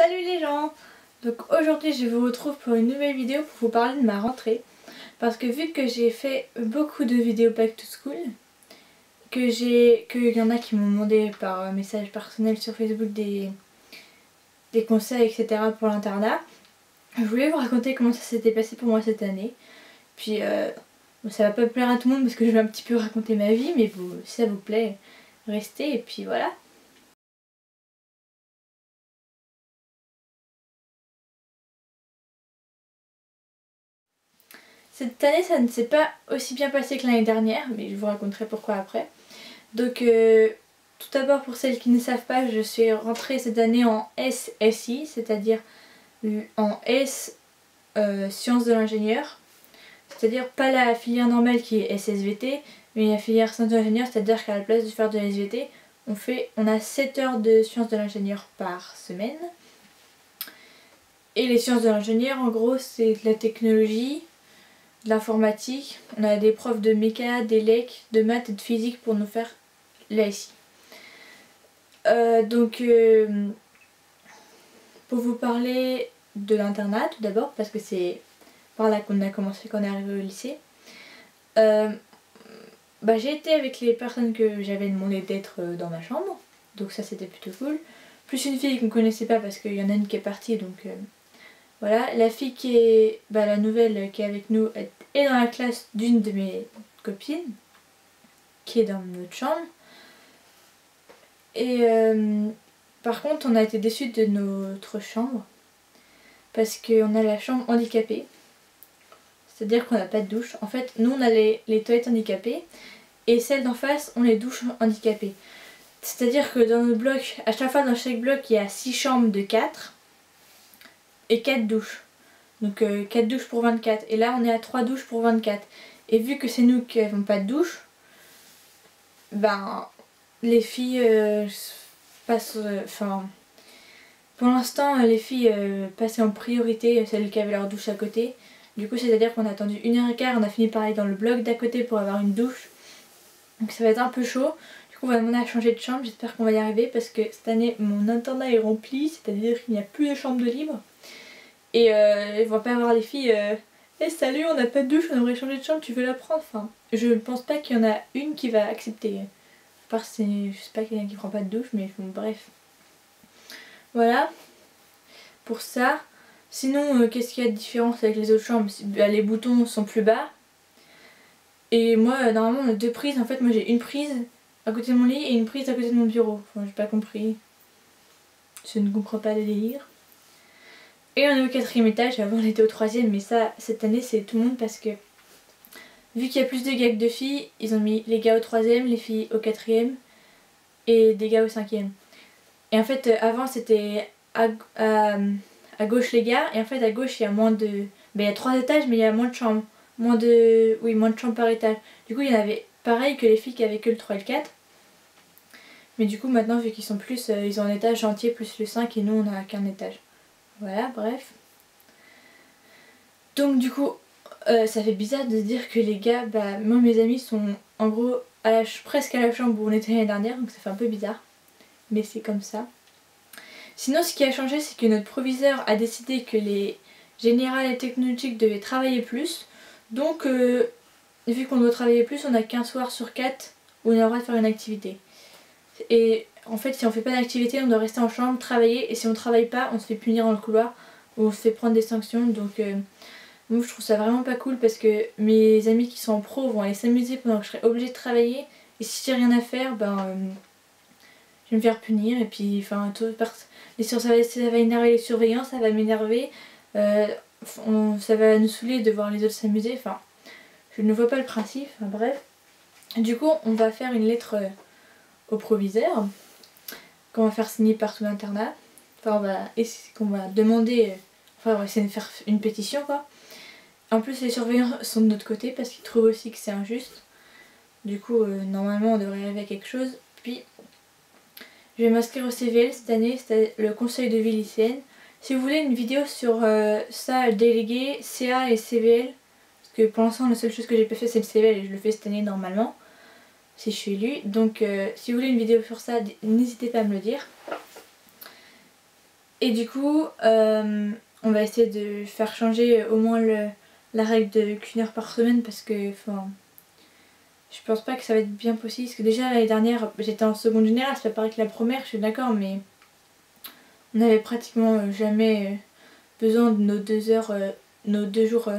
Salut les gens! Donc aujourd'hui je vous retrouve pour une nouvelle vidéo pour vous parler de ma rentrée. Parce que vu que j'ai fait beaucoup de vidéos back to school, qu'il y en a qui m'ont demandé par message personnel sur Facebook des conseils etc. pour l'internat, je voulais vous raconter comment ça s'était passé pour moi cette année. Puis bon, ça va pas plaire à tout le monde parce que je vais un petit peu raconter ma vie, mais si ça vous plaît, restez et puis voilà. Cette année ça ne s'est pas aussi bien passé que l'année dernière, mais je vous raconterai pourquoi après. Donc tout d'abord pour celles qui ne savent pas, je suis rentrée cette année en SSI, c'est-à-dire en S sciences de l'ingénieur. C'est-à-dire pas la filière normale qui est SSVT, mais la filière sciences de l'ingénieur, c'est-à-dire qu'à la place de faire de la SVT, on a 7 heures de sciences de l'ingénieur par semaine. Et les sciences de l'ingénieur, en gros, c'est de la technologie, de l'informatique. On a des profs de méca, d'élec, de maths et de physique pour nous faire l'ASI. Pour vous parler de l'internat tout d'abord, parce que c'est par là qu'on a commencé quand on est arrivé au lycée. J'ai été avec les personnes que j'avais demandé d'être dans ma chambre, donc ça c'était plutôt cool. Plus une fille qu'on ne connaissait pas parce qu'il y en a une qui est partie, donc voilà. La fille qui est, la nouvelle qui est avec nous est dans la classe d'une de mes copines, qui est dans notre chambre. Et par contre on a été déçus de notre chambre, parce qu'on a la chambre handicapée. C'est-à-dire qu'on n'a pas de douche. En fait, nous on a les toilettes handicapées et celles d'en face ont les douches handicapées. C'est-à-dire que dans notre bloc, à chaque fois dans chaque bloc, il y a 6 chambres de 4 et 4 douches. Donc 4 douches pour 24. Et là on est à 3 douches pour 24. Et vu que c'est nous qui n'avons pas de douche, les filles passent... pour l'instant les filles passaient en priorité celles qui avaient leur douche à côté. Du coup c'est-à-dire qu'on a attendu 1h15, on a fini par aller dans le bloc d'à côté pour avoir une douche. Donc ça va être un peu chaud. Du coup on va demander à changer de chambre, j'espère qu'on va y arriver parce que cette année mon internat est rempli, c'est-à-dire qu'il n'y a plus de chambre de libre. Et on va pas avoir les filles hey, salut, on n'a pas de douche, on aimerait changer de chambre, tu veux la prendre? Enfin, je ne pense pas qu'il y en a une qui va accepter. À part si je sais pas quelqu'un qui prend pas de douche, mais bon, bref. Voilà pour ça. Sinon, qu'est-ce qu'il y a de différence avec les autres chambres? Les boutons sont plus bas. Et moi, normalement, on a 2 prises. En fait, moi j'ai une prise à côté de mon lit et une prise à côté de mon bureau. Enfin, j'ai pas compris. Je ne comprends pas le délire. Et on est au 4e étage. Avant, on était au 3e. Mais ça, cette année, c'est tout le monde parce que vu qu'il y a plus de gars que de filles, ils ont mis les gars au 3e, les filles au 4e et des gars au 5e. Et en fait, avant, c'était à gauche les gars, et en fait à gauche il y a moins de... il y a 3 étages mais il y a moins de chambres. Moins de chambres par étage. Du coup il y en avait pareil que les filles qui avaient que le 3 et le 4. Mais du coup maintenant vu qu'ils sont plus, ils ont un étage entier plus le 5 et nous on n'a qu'un étage. Voilà, bref. Donc du coup ça fait bizarre de se dire que les gars, moi mes amis sont en gros presque à la chambre où on était l'année dernière, donc ça fait un peu bizarre. Mais c'est comme ça. Sinon ce qui a changé c'est que notre proviseur a décidé que les générales et technologiques devaient travailler plus. Donc vu qu'on doit travailler plus, on a qu'un soir sur 4 où on a le droit de faire une activité. Et en fait si on fait pas d'activité on doit rester en chambre, travailler, et si on travaille pas on se fait punir dans le couloir ou on se fait prendre des sanctions. Donc moi je trouve ça vraiment pas cool parce que mes amis qui sont en pro vont aller s'amuser pendant que je serai obligée de travailler. Et si j'ai rien à faire, je vais me faire punir. Et puis enfin ça va énerver les surveillants, ça va m'énerver, ça va nous saouler de voir les autres s'amuser. Enfin, je ne vois pas le principe, enfin bref. Du coup on va faire une lettre au proviseur qu'on va faire signer par tout l'internat. Enfin on va demander, on va essayer de faire une pétition quoi. En plus les surveillants sont de notre côté parce qu'ils trouvent aussi que c'est injuste. Du coup normalement on devrait arriver à quelque chose. Puis je vais m'inscrire au CVL cette année, c'est le conseil de vie lycéenne. Si vous voulez une vidéo sur ça, délégué, CA et CVL, parce que pour l'instant la seule chose que j'ai pas fait c'est le CVL et je le fais cette année normalement, si je suis élue. Donc si vous voulez une vidéo sur ça, n'hésitez pas à me le dire. Et du coup, on va essayer de faire changer au moins la règle de qu'1 heure par semaine parce que je pense pas que ça va être bien possible. Parce que déjà l'année dernière, j'étais en seconde générale, c'est pas pareil que la première, je suis d'accord, mais on avait pratiquement jamais besoin de nos 2 heures, nos 2 jours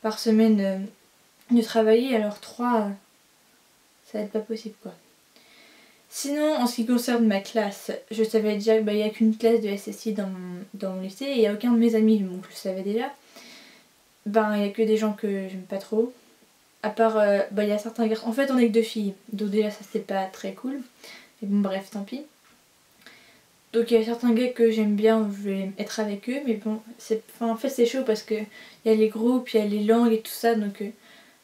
par semaine de travailler, alors 3, ça va être pas possible quoi. Sinon, en ce qui concerne ma classe, je savais déjà qu'il n'y a qu'une classe de SSI dans mon lycée et il n'y a aucun de mes amis, donc je le savais déjà. Il n'y a que des gens que j'aime pas trop. À part, il y a certains garçons. En fait, on est que 2 filles, donc déjà ça c'est pas très cool. Mais bon, bref, tant pis. Donc il y a certains gars que j'aime bien, je vais être avec eux, mais bon, en fait c'est chaud parce que il y a les groupes, il y a les langues et tout ça, donc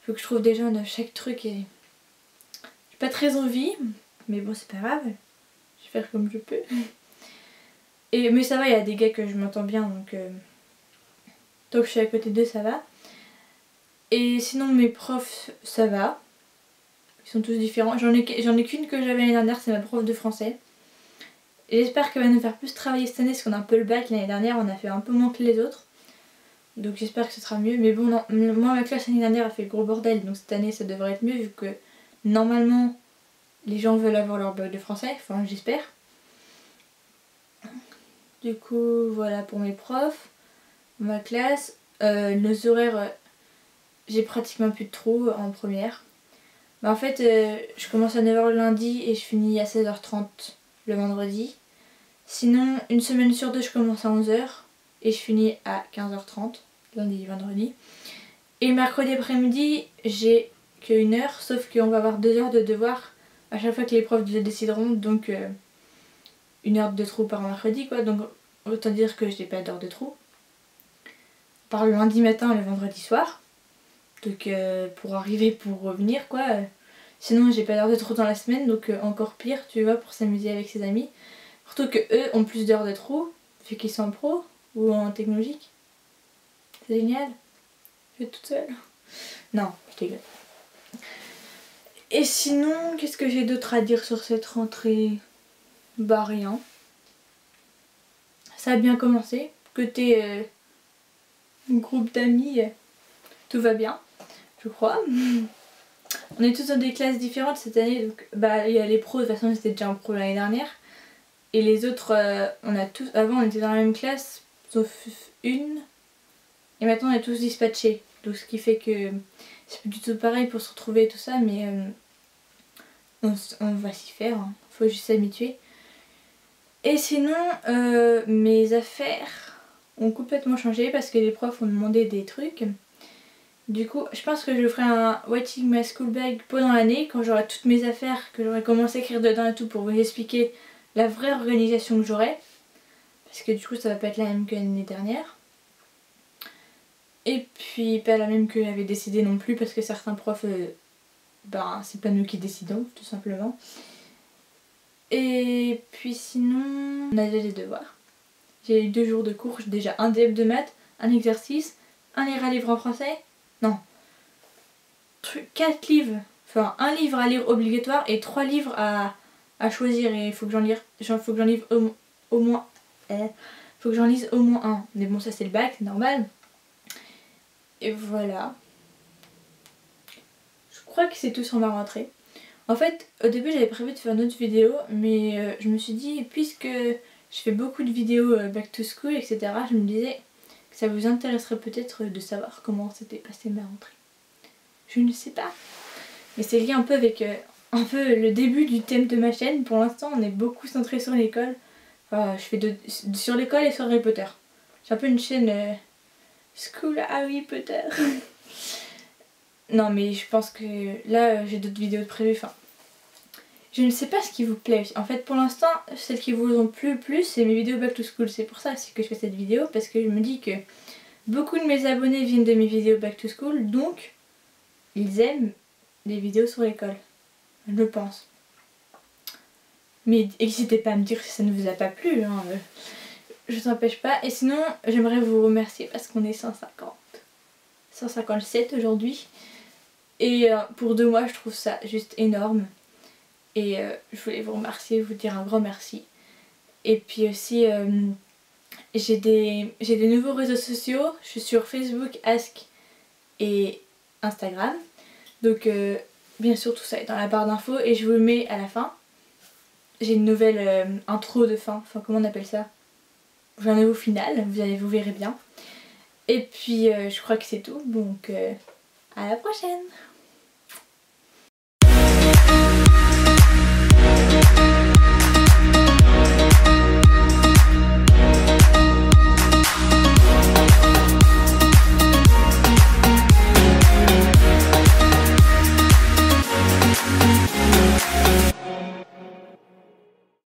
faut que je trouve des gens de chaque truc et j'ai pas très envie, mais bon c'est pas grave, je vais faire comme je peux. Mais ça va, il y a des gars que je m'entends bien, donc tant que je suis à côté d'eux ça va. Et sinon mes profs ça va, ils sont tous différents. J'en ai qu'une que j'avais l'année dernière, c'est ma prof de français. Et j'espère qu'elle va nous faire plus travailler cette année parce qu'on a un peu le bac. L'année dernière on a fait un peu moins que les autres. Donc j'espère que ce sera mieux. Mais bon, non, moi ma classe l'année dernière a fait le gros bordel. Donc cette année ça devrait être mieux vu que normalement les gens veulent avoir leur bac de français. Enfin j'espère. Du coup voilà pour mes profs, ma classe. Nos horaires, j'ai pratiquement plus de trous en première. En fait je commence à 9 h le lundi et je finis à 16 h 30 le vendredi. Sinon, une semaine sur 2, je commence à 11 h et je finis à 15 h 30, lundi et vendredi. Et mercredi après-midi, j'ai que 1 heure, sauf qu'on va avoir 2 heures de devoirs à chaque fois que les profs le décideront, donc 1 heure de trou par mercredi, quoi. Donc autant dire que je n'ai pas d'heure de trou. Par le lundi matin et le vendredi soir. Donc pour arriver, pour revenir, quoi. Sinon, j'ai pas d'heure de trou dans la semaine, donc encore pire, tu vois, pour s'amuser avec ses amis. Surtout que eux ont plus d'heures de trou, vu qu'ils sont en pro ou en technologique. C'est génial. Je suis toute seule. Non, je dégueule. Et sinon, qu'est-ce que j'ai d'autre à dire sur cette rentrée? Bah rien. Ça a bien commencé. Côté groupe d'amis, tout va bien, je crois. On est tous dans des classes différentes cette année, donc il y a les pros, de toute façon c'était déjà en pro l'année dernière. Et les autres, on a tous. Avant on était dans la même classe, sauf une. Et maintenant on est tous dispatchés. Donc ce qui fait que c'est plus du tout pareil pour se retrouver et tout ça, mais on va s'y faire, hein. Faut juste s'habituer. Et sinon, mes affaires ont complètement changé parce que les profs ont demandé des trucs. Du coup, je pense que je ferai un Writing My School Bag pendant l'année, quand j'aurai toutes mes affaires, que j'aurai commencé à écrire dedans et tout pour vous expliquer la vraie organisation que j'aurai. Parce que du coup, ça va pas être la même que l'année dernière. Et puis, pas la même que j'avais décidé non plus, parce que certains profs, c'est pas nous qui décidons, tout simplement. Et puis sinon, on a déjà des devoirs. J'ai eu 2 jours de cours, j'ai déjà un DF de maths, un exercice, un lire à livre en français. Non. 4 livres. Enfin, un livre à lire obligatoire et 3 livres à choisir. Et il faut que j'en lise au moins. Faut que j'en lise au moins un. Mais bon, ça c'est le bac, c'est normal. Et voilà. Je crois que c'est tout sur ma rentrée. En fait, au début j'avais prévu de faire une autre vidéo, mais je me suis dit, puisque je fais beaucoup de vidéos back to school, etc., je me disais que ça vous intéresserait peut-être de savoir comment s'était passée ma rentrée. Je ne sais pas. Mais c'est lié un peu avec un peu le début du thème de ma chaîne. Pour l'instant, on est beaucoup centré sur l'école. Enfin, je fais sur l'école et sur Harry Potter. C'est un peu une chaîne School Harry Potter. Non, mais je pense que là, j'ai d'autres vidéos de prévues. Enfin, je ne sais pas ce qui vous plaît. En fait, pour l'instant, celles qui vous ont plu le plus, c'est mes vidéos back to school. C'est pour ça aussi que je fais cette vidéo, parce que je me dis que beaucoup de mes abonnés viennent de mes vidéos back to school, donc ils aiment les vidéos sur l'école. Je pense. Mais n'hésitez pas à me dire si ça ne vous a pas plu, hein. Je t'empêche pas. Et sinon, j'aimerais vous remercier parce qu'on est 157 aujourd'hui. Et pour 2 mois, je trouve ça juste énorme. Et je voulais vous remercier, vous dire un grand merci. Et puis aussi, j'ai des nouveaux réseaux sociaux. Je suis sur Facebook, Ask et Instagram. Donc bien sûr tout ça est dans la barre d'infos et je vous le mets à la fin. J'ai une nouvelle intro de fin, enfin comment on appelle ça? J'en ai au final, vous verrez bien. Et puis je crois que c'est tout, donc à la prochaine!